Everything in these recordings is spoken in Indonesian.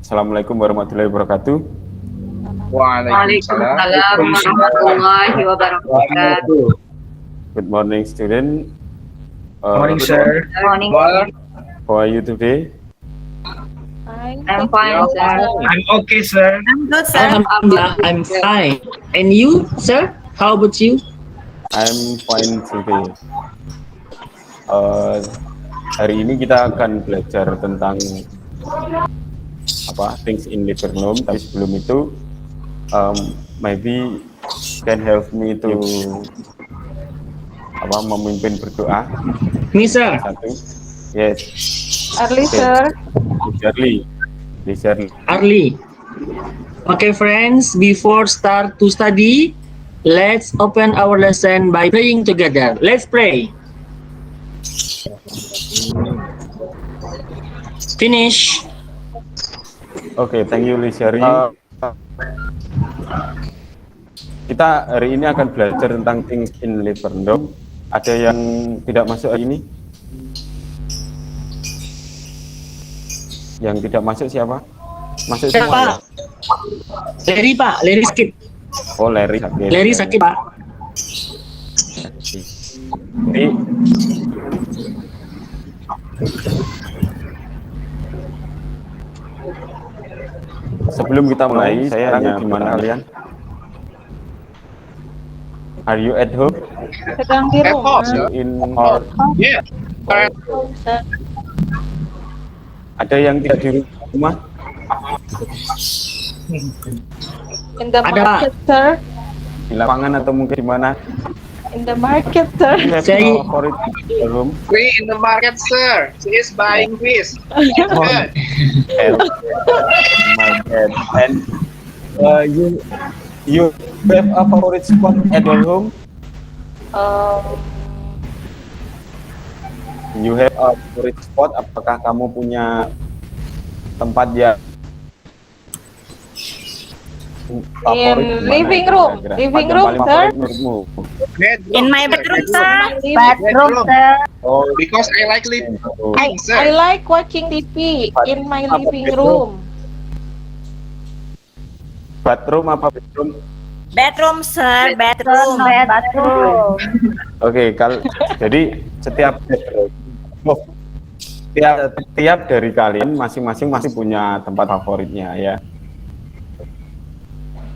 Assalamualaikum warahmatullahi wabarakatuh. Waalaikumsalam warahmatullahi wabarakatuh. Good morning, student. Morning, sir. Morning. How are you today? I'm fine, sir. I'm okay, sir. I'm good, sir. Alhamdulillah, I'm fine. And you, sir? How about you? I'm fine today. Hari ini kita akan belajar tentang things in living room. Tapi sebelum itu, maybe can help me to memimpin berdoa. Me, sir. Satu, yes. Early, sir. Arli. Okay, friends. Before start to study, let's open our lesson by praying together. Let's pray. Finish. Oke, thank you, Lisyari. Kita hari ini akan belajar tentang things in living room. Ada yang tidak masuk hari ini? Yang tidak masuk siapa? Masuk semua. Larry, Pak. Larry sakit. Oh, Larry sakit. Larry sakit, Pak. Jadi, sebelum kita mulai, saya tanya gimana kalian? Are you at home? Sedang di rumah. In or Yeah. ada yang tidak di rumah? In the Ada, market, sir. Di lapangan atau mungkin di mana? In the market, sir. Have Saya- a favorite room? We in the market, sir. She is buying fish. Good. Market. And you have a favorite spot at your home? You have a favorite spot? Apakah kamu punya tempat yang favorit? living room. Kira-kira? Living Tempat yang room, paling sir. favorit menurutmu? Bedroom, In my sir. bedroom, sir. Bedroom, sir. Oh, Because I like living, I sir. like watching TV in my living room. bathroom apa bedroom? Bedroom, sir. Bedroom. Oke, jadi setiap tiap dari kalian masing-masing masih punya tempat favoritnya ya.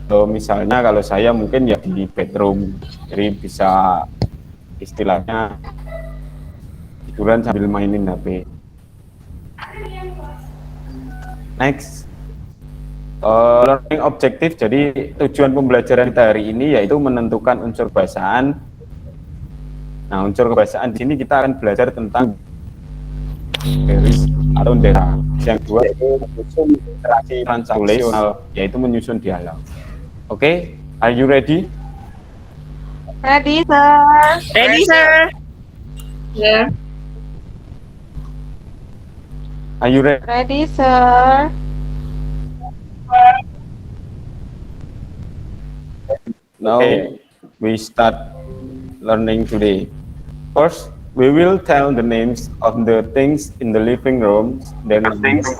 So, misalnya kalau saya mungkin ya di bedroom, jadi bisa istilahnya tiduran sambil mainin HP. Next, learning objective. Jadi tujuan pembelajaran kita hari ini yaitu menentukan unsur kebahasaan. Nah, unsur kebahasaan di sini kita akan belajar tentang baris atau daerah. Yang kedua yaitu menyusun interaksi transaksional, yaitu menyusun dialog. Oke, are you ready? Ready, sir. Ready, sir. Yeah. Are you ready? Ready, sir. Now we start learning today. First, we will tell the names of the things in the living room, their names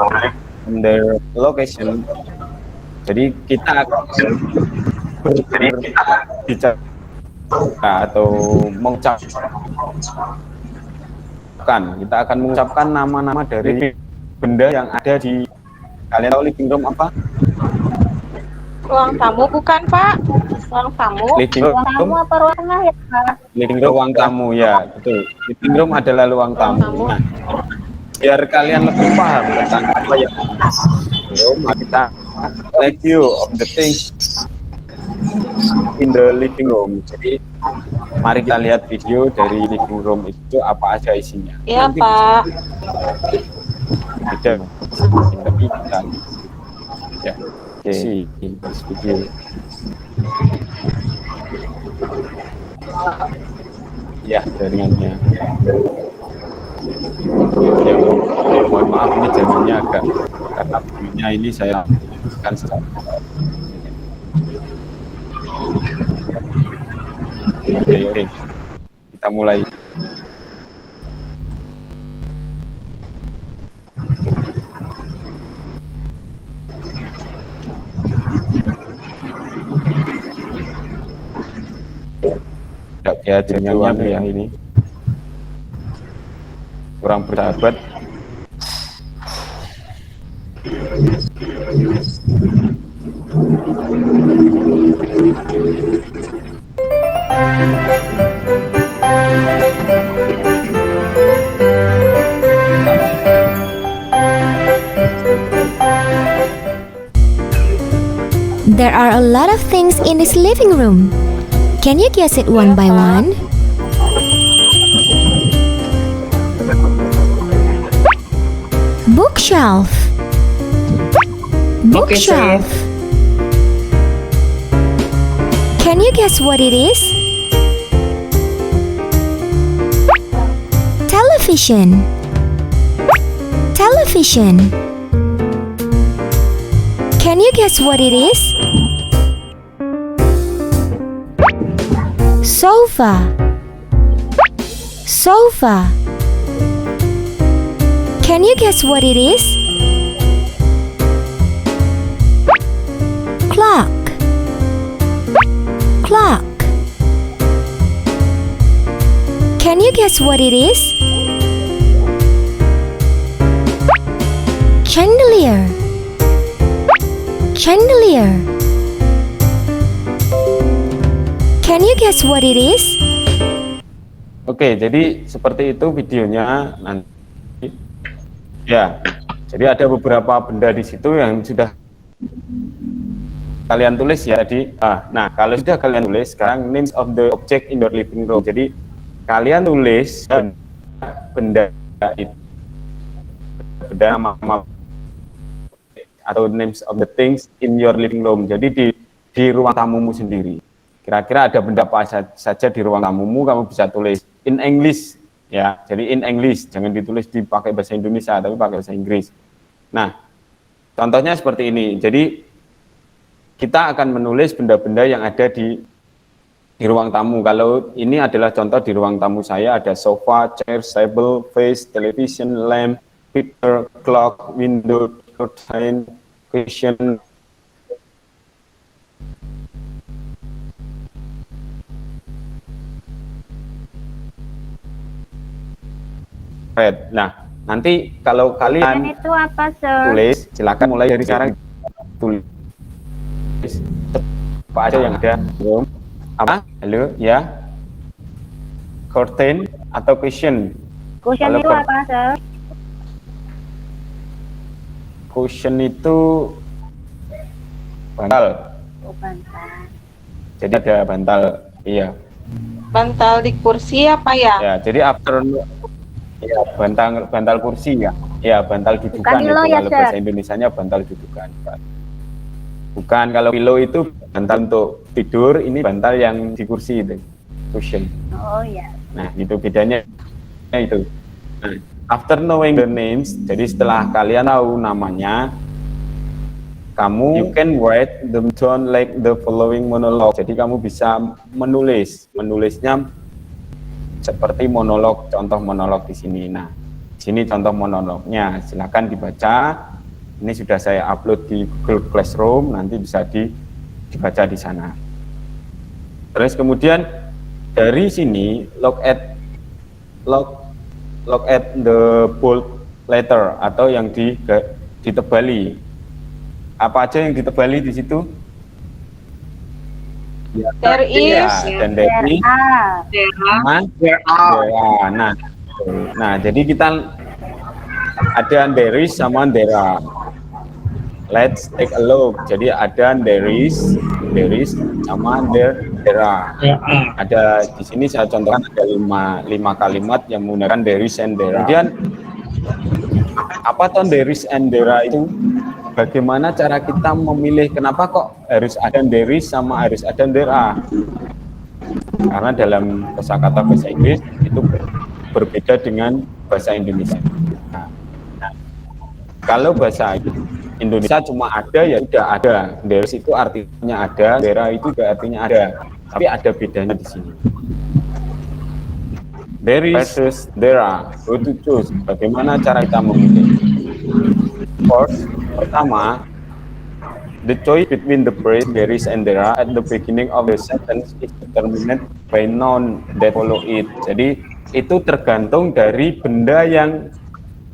and their location. Jadi kita akan berbicara atau mengucapkan. Kita akan mengucapkan nama-nama dari benda yang ada di, kalian tahu living room apa? Ruang tamu bukan, Pak? Ruang tamu. Living room, apa ruang tengah ya, Pak? living room ruang tamu ya, betul. Living room adalah ruang tamu. Nah, biar kalian lebih paham tentang apa yang kita review of the things in the living room. Jadi mari kita lihat video dari living room itu apa aja isinya. Iya, Nanti Pak. Tidak, tapi kita ya see in this video. Ya, jaringannya. Ya, mohon maaf ini jaringannya agak, karena videonya ini saya akan start. Oke, kita mulai. ada jaringannya ya ini kurang bersahabat. There are a lot of things in this living room. Can you guess it one by one? Bookshelf. Okay, sir. Bookshelf. Can you guess what it is? Television. Television. Can you guess what it is? Sofa. Sofa. Can you guess what it is? Clock. Clock. Can you guess what it is? Chandelier. Chandelier. Can you guess what it is? Oke, jadi seperti itu videonya nanti. Ya, jadi ada beberapa benda di situ yang sudah kalian tulis ya tadi. Nah, kalau sudah kalian tulis, sekarang names of the object in your living room. Jadi kalian tulis benda itu, benda nama atau names of the things in your living room. Jadi di ruang tamumu sendiri. Kira-kira ada benda apa saja di ruang tamumu, kamu bisa tulis in English ya. Jadi in English, jangan ditulis dipakai bahasa Indonesia tapi pakai bahasa Inggris. Nah, contohnya seperti ini. Jadi kita akan menulis benda-benda yang ada di ruang tamu. Kalau ini adalah contoh di ruang tamu saya, ada sofa, chair, table, vase, television, lamp, picture, clock, window, curtain, cushion. Nah, nanti kalau kalian itu apa, Sir? tulis, silakan mulai dari sekarang tulis apa aja yang ada. Apa? Halo, ya. Curtain atau cushion. Cushion itu apa, Sir? Cushion itu bantal. Oh, bantal. Jadi ada bantal, iya. Bantal di kursi apa ya? Ya, jadi after ya bantal kursi ya. Ya, bantal dudukan Bukan itu pillow ya, kalau Sir? bahasa Indonesianya bantal dudukan. Bukan, kalau pillow itu bantal untuk tidur, ini bantal yang di kursi itu. Cushion. Oh ya. Nah, itu bedanya itu. Nah, after knowing the names, jadi setelah kalian tahu namanya, kamu you can write them down like the following monologue. Jadi kamu bisa menulisnya seperti monolog, contoh monolog di sini. Nah, di sini contoh monolognya. Silakan dibaca. Ini sudah saya upload di Google Classroom, nanti bisa dibaca di sana. Terus kemudian dari sini look at the bold letter atau yang ditebali. Apa aja yang ditebali di situ? Ya, There is. dan there is. Nah, jadi kita ada there is sama there are. Let's take a look. Jadi ada there is sama there are. Ada di sini saya contohkan ada lima kalimat yang menggunakan there is and there are. Kemudian apa tuh there is and there are itu? Bagaimana cara kita memilih, kenapa kok harus ada there is sama harus ada there are? Karena dalam kosakata bahasa Inggris itu berbeda dengan bahasa Indonesia. Nah, kalau bahasa Indonesia cuma ada ya sudah ada. There is itu artinya ada, there are itu juga artinya ada. Tapi ada bedanya di sini. There is versus there are. How to choose? Bagaimana cara kita memilih? First, pertama, The choice between the phrase there is and there are at the beginning of the sentence is determined by noun that follow it. Jadi itu tergantung dari benda yang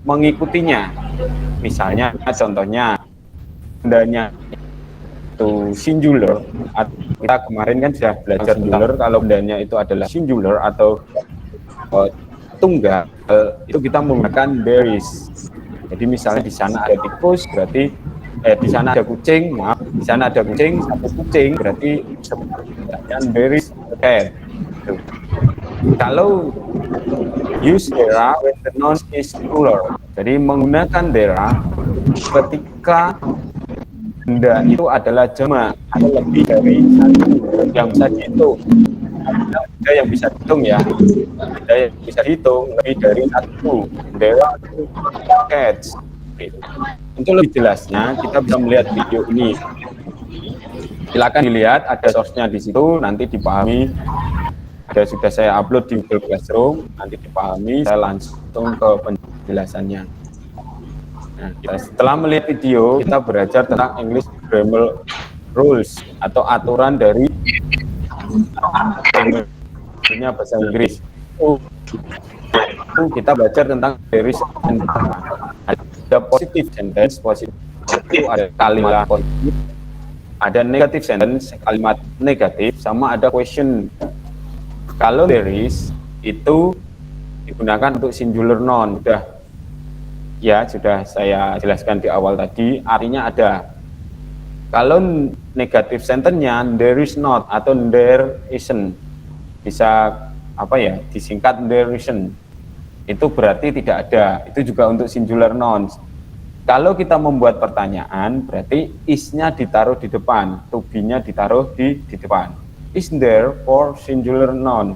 mengikutinya. Misalnya, contohnya bendanya itu singular. Kita kemarin kan sudah belajar singular. Kalau bendanya itu adalah singular atau tunggal, itu kita menggunakan there is. Jadi misalnya di sana ada tikus, berarti di sana ada kucing, maaf, di sana ada kucing, satu kucing, berarti pertanyaan there is a cat. Gitu. Kalau use there when the noun is plural, jadi menggunakan there ketika benda itu adalah jamak atau lebih dari satu yang bisa dihitung. Ada yang bisa dihitung ya, ada yang bisa dihitung lebih dari satu. There are two cats. Untuk lebih jelasnya, kita bisa melihat video ini. Silakan dilihat, ada source-nya di situ, nanti dipahami. Sudah saya upload di Google Classroom, nanti dipahami. Saya langsung ke penjelasannya. Nah, setelah melihat video, kita belajar tentang English Grammar Rules atau aturan dari bahasa Inggris. Kita belajar tentang there is and ada positive sentence, positif itu ada kalimat positif, ada negative sentence, kalimat negatif, sama ada question. Kalau there is itu digunakan untuk singular noun, sudah saya jelaskan di awal tadi, artinya ada. Kalau negative sentence-nya there is not atau there isn't, bisa disingkat there isn't, itu berarti tidak ada. Itu juga untuk singular nouns. Kalau kita membuat pertanyaan, berarti is-nya ditaruh di depan, to be-nya ditaruh di depan. Is there for singular noun.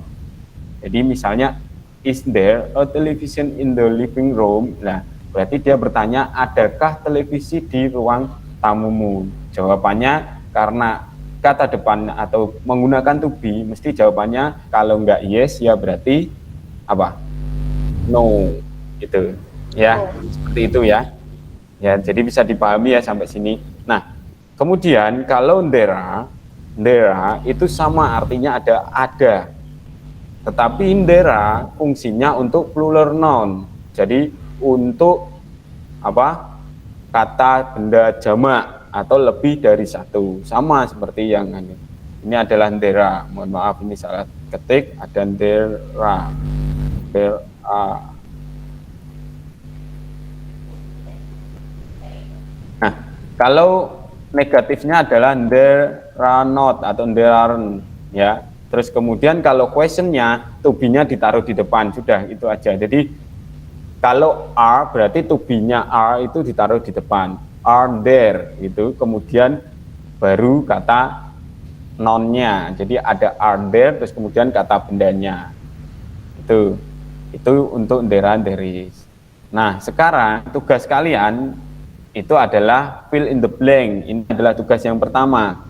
Jadi misalnya, is there a television in the living room? Nah, berarti dia bertanya, adakah televisi di ruang tamumu? Jawabannya karena kata depan atau menggunakan to be, mesti jawabannya kalau enggak yes, ya berarti apa? No, gitu ya, seperti itu ya. Ya, jadi bisa dipahami ya sampai sini. Nah, kemudian kalau there itu sama artinya ada. Tetapi there fungsinya untuk plural noun. Jadi untuk kata benda jamak atau lebih dari satu. Sama seperti yang ini adalah there. Mohon maaf ini salah ketik, ada there. Nah, kalau negatifnya adalah there are not atau there aren't, ya. Terus kemudian kalau questionnya, to be-nya ditaruh di depan, sudah itu aja. Jadi kalau are berarti to be-nya are itu ditaruh di depan, are there gitu. Kemudian baru kata noun-nya. Jadi ada are there, terus kemudian kata bendanya. Itu untuk there and there is. Nah, sekarang tugas kalian itu adalah fill in the blank. Ini adalah tugas yang pertama.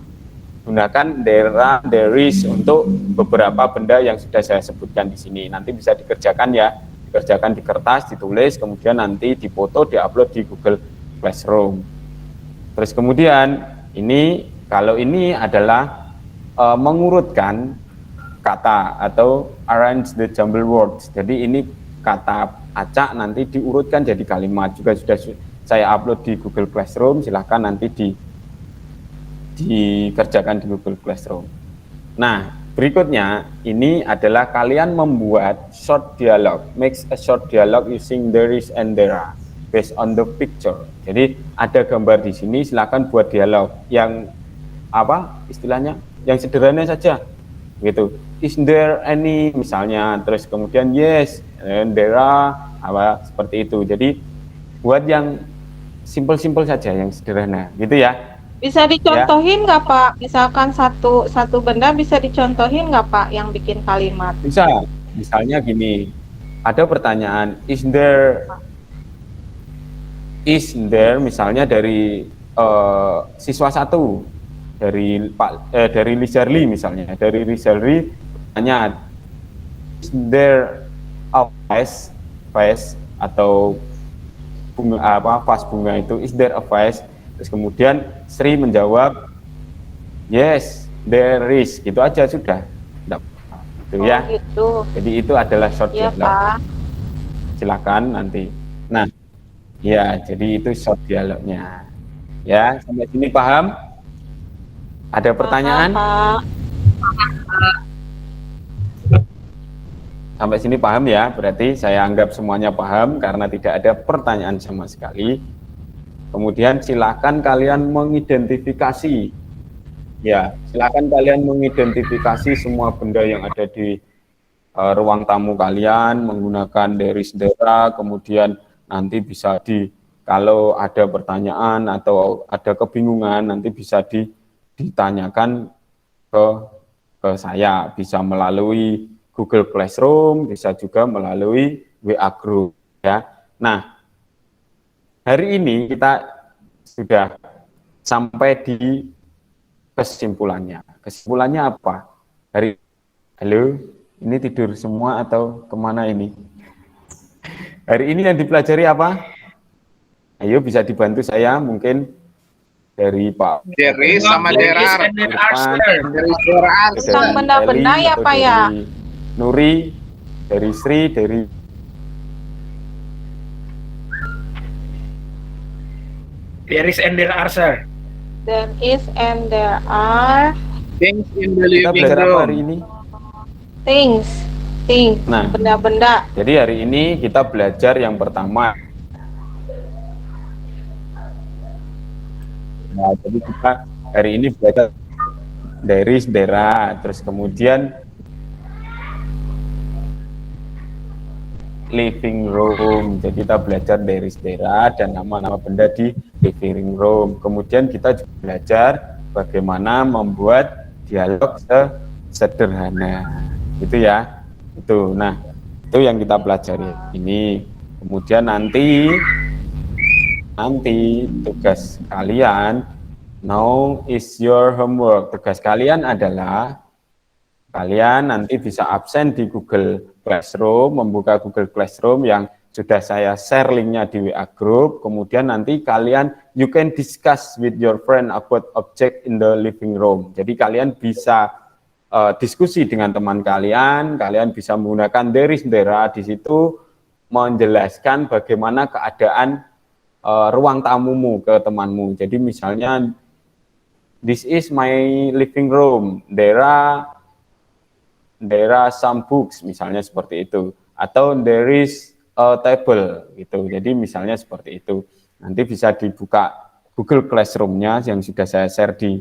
Gunakan there is untuk beberapa benda yang sudah saya sebutkan di sini. Nanti bisa dikerjakan ya, dikerjakan di kertas, ditulis, kemudian nanti difoto, diupload di Google Classroom. Terus kemudian kalau ini adalah mengurutkan kata atau arrange the jumble words. Jadi ini kata acak nanti diurutkan jadi kalimat, juga sudah saya upload di Google Classroom, silahkan nanti dikerjakan di Google Classroom. Nah, berikutnya ini adalah kalian membuat short dialogue, makes a short dialogue using there is and there are based on the picture. Jadi ada gambar di sini, silahkan buat dialog yang istilahnya yang sederhana saja, gitu. Is there any misalnya, terus kemudian yes, and there are seperti itu. Jadi buat yang simpel-simpel saja, yang sederhana, gitu ya. Bisa dicontohin nggak Pak? Misalkan satu benda bisa dicontohin nggak Pak yang bikin kalimat? Bisa. Misalnya gini, ada pertanyaan, is there misalnya dari siswa 1, dari Lizarli misalnya, dari Lizarli tanya, is there a vase atau bunga vas bunga itu, is there a vase, Terus kemudian Sri menjawab, yes, there is. Gitu aja sudah. Nggak apa-apa. Gitu ya. Gitu. Jadi itu adalah short Iya, dialog. Pak. Silakan nanti. Nah, ya, jadi itu short dialognya. Ya, sampai sini paham? Ada pertanyaan? Pak. Sampai sini paham ya? Berarti saya anggap semuanya paham karena tidak ada pertanyaan sama sekali. Kemudian silakan kalian mengidentifikasi. Ya, silakan kalian mengidentifikasi semua benda yang ada di ruang tamu kalian menggunakan deris dera, kemudian nanti bisa kalau ada pertanyaan atau ada kebingungan nanti bisa ditanyakan ke saya, bisa melalui Google Classroom, bisa juga melalui WA Group ya. Nah, hari ini kita sudah sampai di kesimpulannya. Kesimpulannya apa? Halo, ini tidur semua atau kemana ini? Hari ini yang dipelajari apa? Ayo bisa dibantu saya mungkin dari Pak Deris sama Derar. Deris Derar. Tentang benda-benda ya, Pak ya? Dari Nuri, dari Sri, dari There is and there are, sir. There is and there are Things in the kita living belajar apa hari room. ini? things, Nah, benda-benda. jadi hari ini kita belajar yang pertama. Nah, jadi kita hari ini belajar dari dera, terus kemudian living room. Jadi kita belajar dari dera dan nama-nama benda di living room. Kemudian kita juga belajar bagaimana membuat dialog sederhana. Gitu ya. Itu. Nah, itu yang kita pelajari ini. Kemudian nanti tugas kalian, now is your homework. Tugas kalian adalah kalian nanti bisa absen di Google Classroom, membuka Google Classroom yang sudah saya share linknya di WA Group. Kemudian nanti kalian you can discuss with your friend about object in the living room. Jadi kalian bisa diskusi dengan teman kalian bisa menggunakan deris dera di situ menjelaskan bagaimana keadaan ruang tamumu ke temanmu. Jadi misalnya this is my living room, there are some books, misalnya seperti itu, atau there is a table gitu. Jadi misalnya seperti itu. Nanti bisa dibuka Google Classroom-nya yang sudah saya share di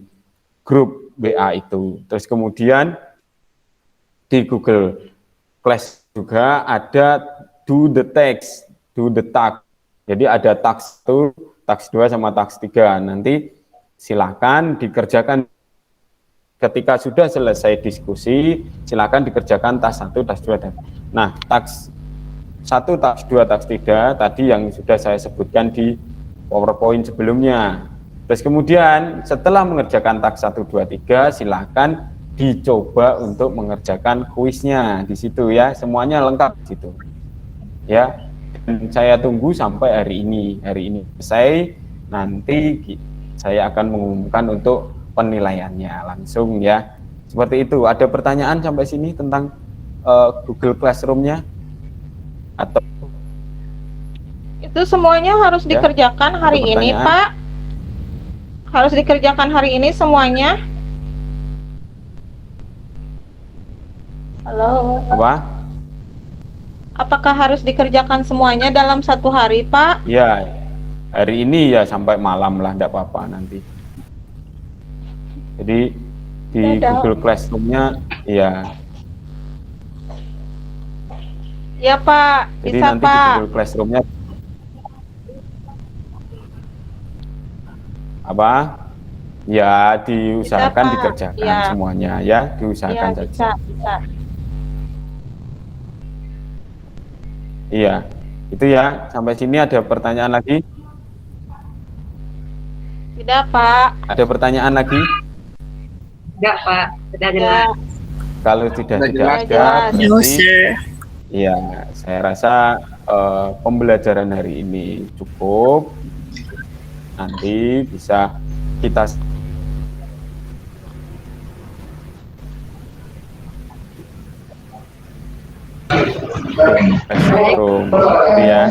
grup WA itu. Terus kemudian di Google Class juga ada do the task. Jadi ada task 1, task 2 sama task 3. Nanti silakan dikerjakan ketika sudah selesai diskusi, silakan dikerjakan task 1, task 2 dan. Nah, task 1, task 2, task 3 tadi yang sudah saya sebutkan di PowerPoint sebelumnya. Terus kemudian setelah mengerjakan task 1, 2, 3 silakan dicoba untuk mengerjakan kuisnya di situ ya, semuanya lengkap di situ. Ya. Dan saya tunggu sampai hari ini. Hari ini selesai, nanti saya akan mengumumkan untuk penilaiannya langsung ya. Seperti itu. Ada pertanyaan sampai sini tentang Google Classroom-nya? Atau Itu semuanya harus Ya. dikerjakan hari Ada ini, pertanyaan? Pak. Harus dikerjakan hari ini semuanya. Halo. apa? Apakah harus dikerjakan semuanya dalam satu hari, Pak? Ya, hari ini ya sampai malam lah, enggak apa-apa nanti. Jadi di Dadah. Google Classroom-nya ya. Ya, Pak. Jadi Bisa, nanti di Pak. Google Classroom-nya apa? Ya diusahakan Pak. dikerjakan Ya. semuanya ya, Ya, diusahakan saja. bisa. Iya. Itu ya. Sampai sini ada pertanyaan lagi? Tidak, Pak. Ada pertanyaan lagi? Enggak, Pak. Sudah Ya, jelas. Kalau tidak Sudah tidak jelas. ada, No, berarti sir. ya saya rasa pembelajaran hari ini cukup. nanti bisa kita Assalamualaikum ya.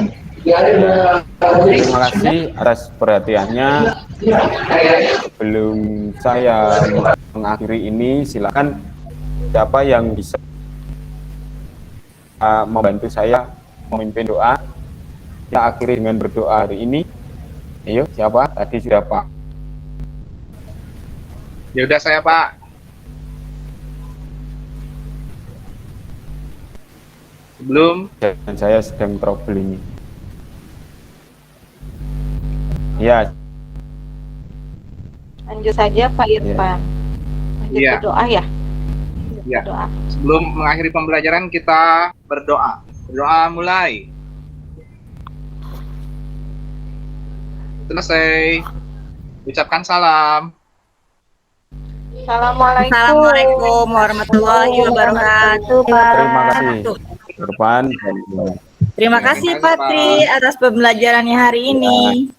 Terima kasih atas perhatiannya. Sebelum saya mengakhiri ini, silakan siapa yang bisa membantu saya memimpin doa. Kita akhiri dengan berdoa hari ini. Ayo, siapa? Tadi sudah Pak. Ya udah saya Pak. Sebelum Dan saya sedang trouble ini. Ya, Lanjut saja Pak Irfan. Lanjut Iya. berdoa ya. Ya. Berdoa. sebelum mengakhiri pembelajaran kita berdoa. Berdoa mulai. Selesai. Ucapkan salam. Assalamualaikum. Assalamualaikum warahmatullahi wabarakatuh, Pak. terima kasih Irfan. Terima kasih, Terima kasih, Pak Tri, atas pembelajarannya hari ini.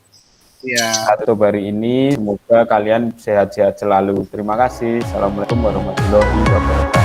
Ya. Satu hari ini semoga kalian sehat-sehat selalu. Terima kasih. Assalamualaikum warahmatullahi wabarakatuh.